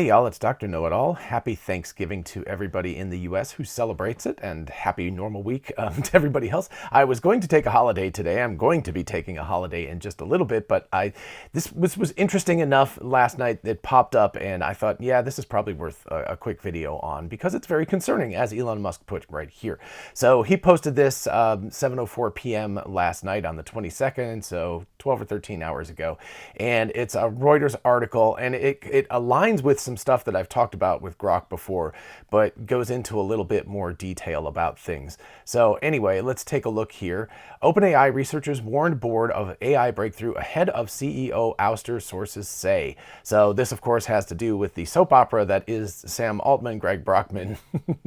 Hey y'all, it's Dr. Know-It-All. Happy Thanksgiving to everybody in the US who celebrates it, and happy normal week to everybody else. I was going to take a holiday today. I'm going to be taking a holiday in just a little bit, but this was interesting enough last night. It popped up and I thought, yeah, this is probably worth a quick video on because it's very concerning, as Elon Musk put right here. So he posted this 7:04 p.m. last night on the 22nd, so 12 or 13 hours ago, and it's a Reuters article, and it aligns with some stuff that I've talked about with Grok before, but goes into a little bit more detail about things. So anyway, let's take a look here. OpenAI researchers warned board of AI breakthrough ahead of CEO ouster, sources say. So this, of course, has to do with the soap opera that is Sam Altman, Greg Brockman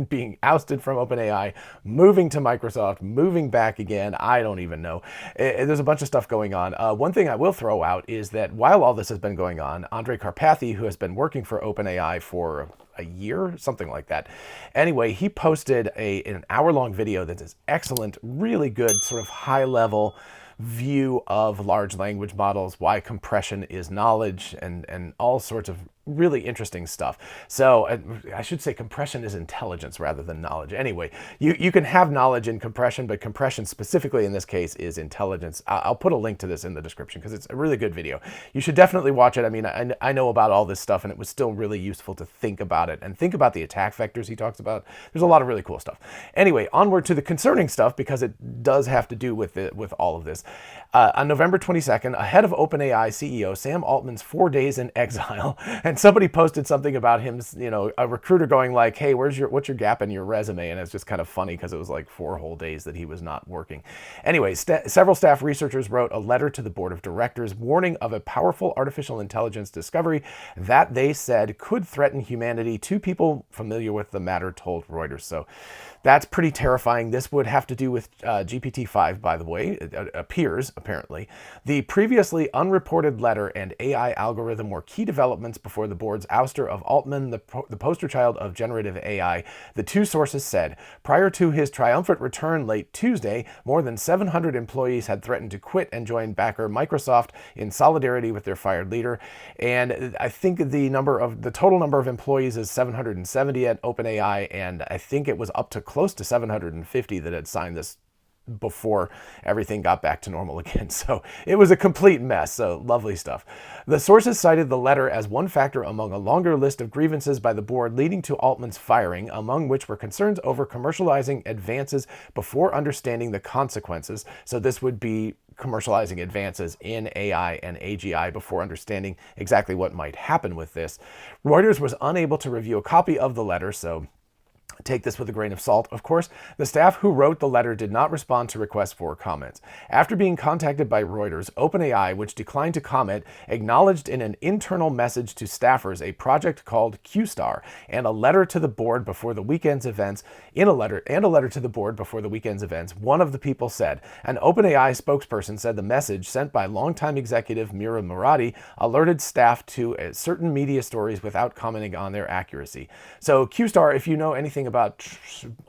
being ousted from OpenAI, moving to Microsoft, moving back again. I don't even know. There's a bunch of stuff going on. One thing I will throw out is that while all this has been going on, Andre Karpathy, who has been working for OpenAI for a year, something like that. Anyway, he posted an hour-long video that is excellent, really good, sort of high-level view of large language models, why compression is knowledge, and all sorts of really interesting stuff. So I should say compression is intelligence rather than knowledge. Anyway, you can have knowledge in compression, but compression specifically in this case is intelligence. I'll put a link to this in the description because it's a really good video. You should definitely watch it. I mean, I know about all this stuff, and it was still really useful to think about it and think about the attack vectors he talks about. There's a lot of really cool stuff. Anyway, onward to the concerning stuff, because it does have to do with all of this. On November 22nd, ahead of OpenAI CEO Sam Altman's 4 days in exile, and somebody posted something about him, you know, a recruiter going like, hey, what's your gap in your resume? And it's just kind of funny because it was like 4 whole days that he was not working. Anyway, several staff researchers wrote a letter to the board of directors warning of a powerful artificial intelligence discovery that they said could threaten humanity. 2 people familiar with the matter told Reuters. So that's pretty terrifying. This would have to do with GPT-5, by the way. It appears, apparently. The previously unreported letter and AI algorithm were key developments before the board's ouster of Altman, the poster child of generative AI, the 2 sources said. Prior to his triumphant return late Tuesday, more than 700 employees had threatened to quit and join backer Microsoft in solidarity with their fired leader. And I think the total number of employees is 770 at OpenAI, and I think it was up to close to 750 that had signed this before everything got back to normal again. So it was a complete mess. So lovely stuff. The sources cited the letter as one factor among a longer list of grievances by the board leading to Altman's firing, among which were concerns over commercializing advances before understanding the consequences. So this would be commercializing advances in AI and AGI before understanding exactly what might happen with this. Reuters was unable to review a copy of the letter, so take this with a grain of salt, of course. The staff who wrote the letter did not respond to requests for comments. After being contacted by Reuters, OpenAI, which declined to comment, acknowledged in an internal message to staffers a project called QStar and a letter to the board before the weekend's events. In a letter to the board before the weekend's events, one of the people said, an OpenAI spokesperson said the message sent by longtime executive Mira Murati alerted staff to certain media stories without commenting on their accuracy. So QStar, if you know anything about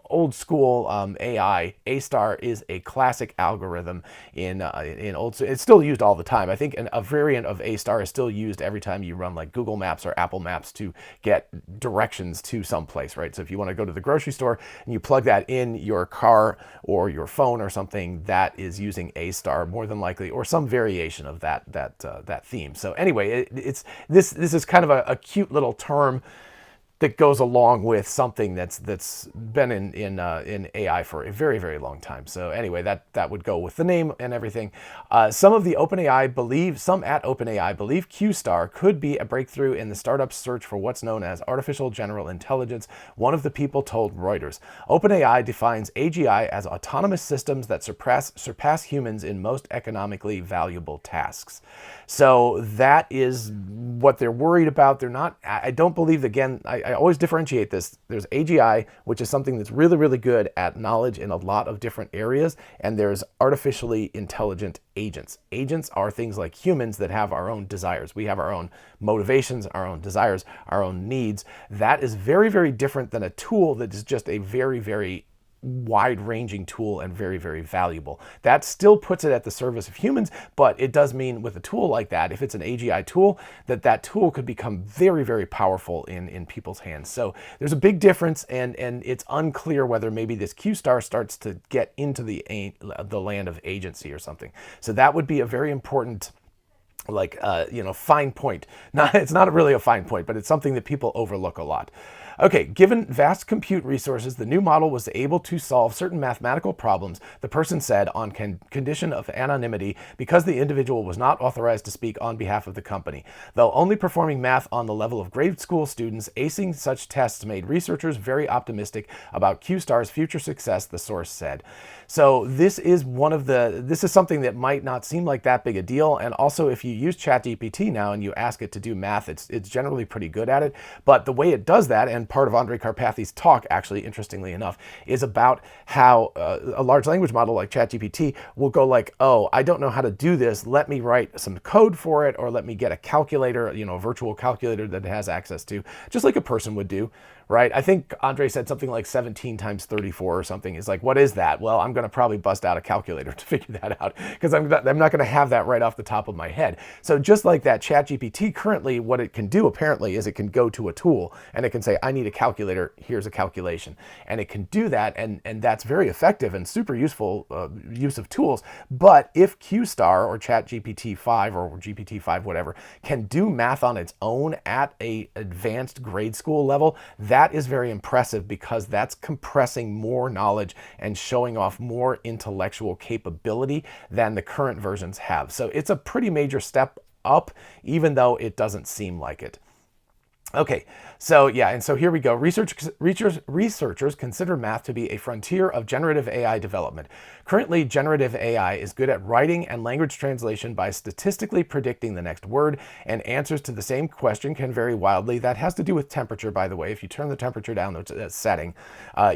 old school AI, A-star is a classic algorithm in old. It's still used all the time. I think a variant of A-star is still used every time you run like Google Maps or Apple Maps to get directions to someplace, right? So if you want to go to the grocery store and you plug that in your car or your phone or something, that is using A-star more than likely, or some variation of that theme. So anyway, this is kind of a cute little term that goes along with something that's been in AI for a very, very long time. So anyway, that would go with the name and everything. Some at OpenAI believe QStar could be a breakthrough in the startup's search for what's known as artificial general intelligence. One of the people told Reuters. OpenAI defines AGI as autonomous systems that surpass humans in most economically valuable tasks. So that is what they're worried about. They're not, I don't believe, again, I always differentiate this. There's AGI, which is something that's really, really good at knowledge in a lot of different areas, and there's artificially intelligent agents. Agents are things like humans that have our own desires. We have our own motivations, our own desires, our own needs. That is very, very different than a tool that is just a very, very wide-ranging tool and very, very valuable. That still puts it at the service of humans, but it does mean with a tool like that, if it's an AGI tool, that tool could become very, very powerful in people's hands. So there's a big difference, and it's unclear whether maybe this Q star starts to get into the land of agency or something. So that would be a very important, like, fine point. It's not really a fine point, but it's something that people overlook a lot. Okay, given vast compute resources, the new model was able to solve certain mathematical problems, the person said, on condition of anonymity because the individual was not authorized to speak on behalf of the company. Though only performing math on the level of grade school students, acing such tests made researchers very optimistic about Q-Star's future success, the source said. So this is something that might not seem like that big a deal. And also, if you use ChatGPT now and you ask it to do math, it's generally pretty good at it. But the way it does that, and part of Andre Karpathy's talk, actually, interestingly enough, is about how a large language model like ChatGPT will go like, oh, I don't know how to do this. Let me write some code for it, or let me get a calculator, a virtual calculator that it has access to, just like a person would do. Right? I think Andre said something like 17 times 34 or something. He's like, what is that? Well, I'm going to probably bust out a calculator to figure that out, because I'm not going to have that right off the top of my head. So just like that, ChatGPT currently, what it can do apparently is it can go to a tool and it can say, I need a calculator, here's a calculation. And it can do that, and that's very effective and super useful use of tools. But if Q-Star or ChatGPT-5 or GPT-5, whatever, can do math on its own at a advanced grade school level, that is very impressive, because that's compressing more knowledge and showing off more intellectual capability than the current versions have. So it's a pretty major step up, even though it doesn't seem like it. Okay, so yeah, and so here we go. Researchers consider math to be a frontier of generative AI development. Currently, generative AI is good at writing and language translation by statistically predicting the next word, and answers to the same question can vary wildly. That has to do with temperature, by the way. If you turn the temperature down to that setting,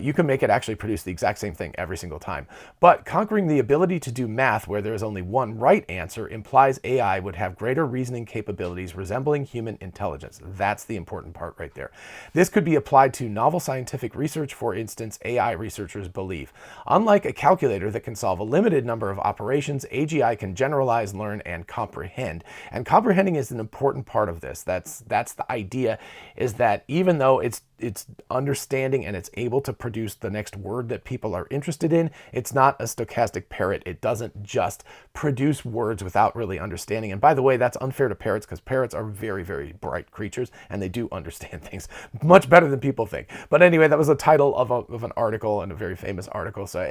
you can make it actually produce the exact same thing every single time. But conquering the ability to do math where there is only one right answer implies AI would have greater reasoning capabilities resembling human intelligence. That's the important part right there. This could be applied to novel scientific research, for instance, AI researchers believe. Unlike a calculator that can solve a limited number of operations, AGI can generalize, learn, and comprehend. And comprehending is an important part of this. That's the idea, is that even though it's understanding and it's able to produce the next word that people are interested in, it's not a stochastic parrot. It doesn't just produce words without really understanding. And by the way, that's unfair to parrots, because parrots are very, very bright creatures and they do understand things much better than people think. But anyway, that was the title of an article, and a very famous article. So,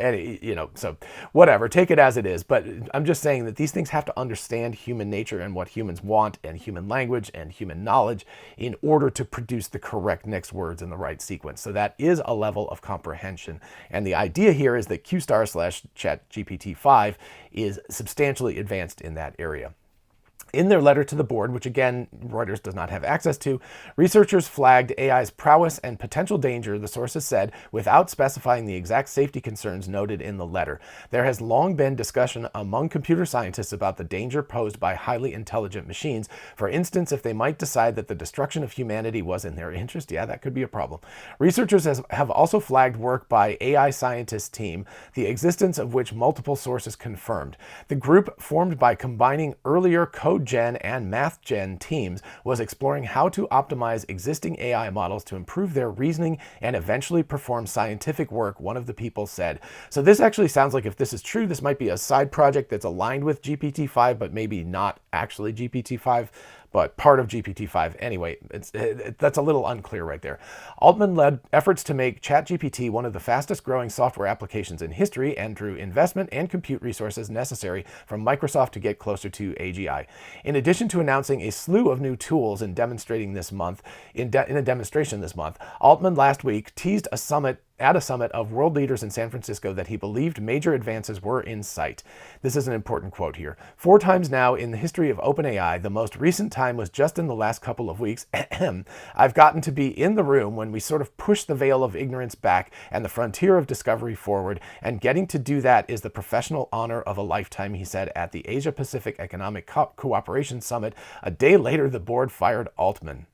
so whatever, take it as it is. But I'm just saying that these things have to understand human nature and what humans want, and human language and human knowledge, in order to produce the correct next words in the right sequence. So that is a level of comprehension. And the idea here is that Q-Star / ChatGPT-5 is substantially advanced in that area. In their letter to the board, which again, Reuters does not have access to, researchers flagged AI's prowess and potential danger, the sources said, without specifying the exact safety concerns noted in the letter. There has long been discussion among computer scientists about the danger posed by highly intelligent machines. For instance, if they might decide that the destruction of humanity was in their interest, yeah, that could be a problem. Researchers have also flagged work by AI scientist team, the existence of which multiple sources confirmed. The group, formed by combining earlier code gen and math gen teams, was exploring how to optimize existing AI models to improve their reasoning and eventually perform scientific work, one of the people said. So this actually sounds like, if this is true, this might be a side project that's aligned with GPT-5, but maybe not actually GPT-5, but part of GPT-5. Anyway, that's a little unclear right there. Altman led efforts to make ChatGPT one of the fastest growing software applications in history, and drew investment and compute resources necessary from Microsoft to get closer to AGI. In addition to announcing a slew of new tools in a demonstration this month, Altman last week teased at a summit of world leaders in San Francisco that he believed major advances were in sight. This is an important quote here. 4 times now in the history of OpenAI, the most recent time was just in the last couple of weeks, I've gotten to be in the room when we sort of push the veil of ignorance back and the frontier of discovery forward, and getting to do that is the professional honor of a lifetime, he said at the Asia Pacific Economic Cooperation Summit. A day later, the board fired Altman.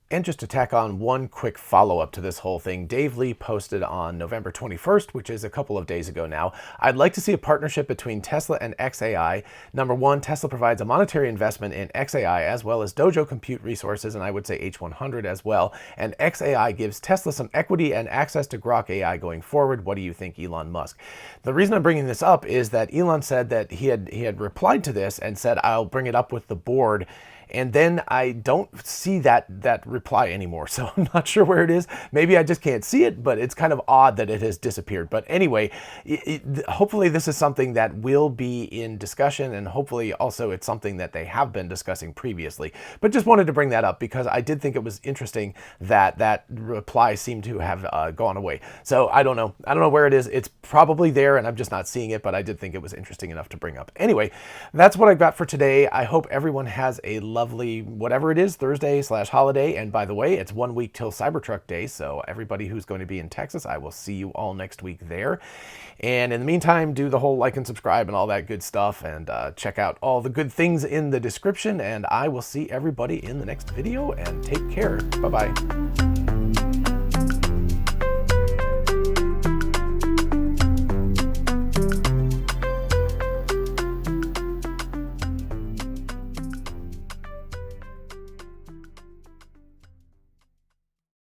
And just to tack on one quick follow-up to this whole thing, Dave Lee posted on November 21st, which is a couple of days ago now, I'd like to see a partnership between Tesla and XAI. Number one, Tesla provides a monetary investment in XAI as well as Dojo compute resources, and I would say H100 as well. And XAI gives Tesla some equity and access to Grok AI going forward. What do you think, Elon Musk? The reason I'm bringing this up is that Elon said that he had replied to this and said, I'll bring it up with the board. And then I don't see that reply anymore. So I'm not sure where it is. Maybe I just can't see it, but it's kind of odd that it has disappeared. But anyway, hopefully this is something that will be in discussion, and hopefully also it's something that they have been discussing previously. But just wanted to bring that up because I did think it was interesting that that reply seemed to have gone away. So I don't know. I don't know where it is. It's probably there and I'm just not seeing it, but I did think it was interesting enough to bring up. Anyway, that's what I've got for today. I hope everyone has a lovely, whatever it is, Thursday/holiday. And by the way, it's 1 week till Cybertruck Day. So everybody who's going to be in Texas, I will see you all next week there. And in the meantime, do the whole like and subscribe and all that good stuff, and check out all the good things in the description. And I will see everybody in the next video, and take care. Bye-bye.